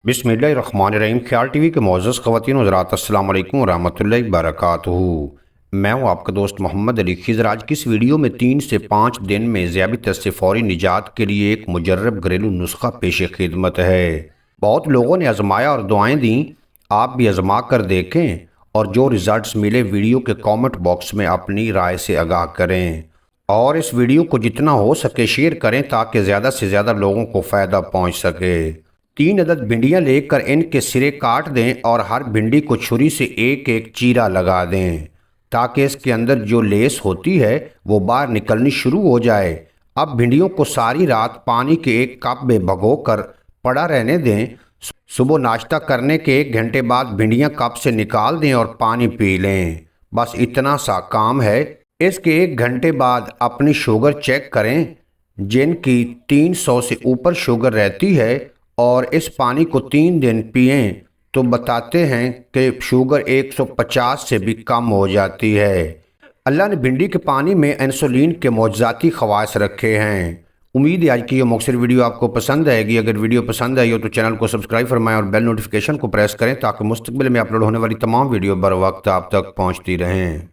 बिस्मिल्लाहिर्रहमानिर्रहीम। ख्याल टीवी के मोअज़्ज़ज़ ख़वातीन व हज़रात, अस्सलाम वालेकुम व रहमतुल्लाहि व बरकातुहू। मैं हूँ आपका दोस्त मोहम्मद अली खिज़र। आज की इस वीडियो में 3 से 5 दिन में ज़ियाबत से फ़ौरी निजात के लिए एक मुजर्रब घरेलू नुस्खा पेश खिदमत है। बहुत लोगों ने आजमाया और दुआएं दी, आप भी आजमा कर देखें और जो रिज़ल्ट्स मिले वीडियो के कमेंट बॉक्स में अपनी राय से आगाह करें और इस वीडियो को जितना हो सके शेयर करें ताकि ज़्यादा से ज़्यादा लोगों को फ़ायदा पहुँच सके। 3 अदद भिंडियाँ लेकर इनके सिरे काट दें और हर भिंडी को छुरी से एक एक चीरा लगा दें ताकि इसके अंदर जो लेस होती है वो बाहर निकलनी शुरू हो जाए। अब भिंडियों को सारी रात पानी के एक कप में भिगोकर पड़ा रहने दें। सुबह नाश्ता करने के 1 घंटे बाद भिंडियाँ कप से निकाल दें और पानी पी लें। बस इतना सा काम है। इसके 1 घंटे बाद अपनी शुगर चेक करें। जिनकी 300 से ऊपर शुगर रहती है और इस पानी को 3 दिन पिएं तो बताते हैं कि शुगर 150 से भी कम हो जाती है। अल्लाह ने भिंडी के पानी में इंसुलिन के मौजज़ाती ख़वास रखे हैं। उम्मीद है आज की ये मुख्तसर वीडियो आपको पसंद आएगी। अगर वीडियो पसंद आई हो तो चैनल को सब्सक्राइब फरमाएं और बेल नोटिफिकेशन को प्रेस करें ताकि मुस्तक़बिल में अपलोड होने वाली तमाम वीडियो बर वक्त आप तक पहुँचती रहें।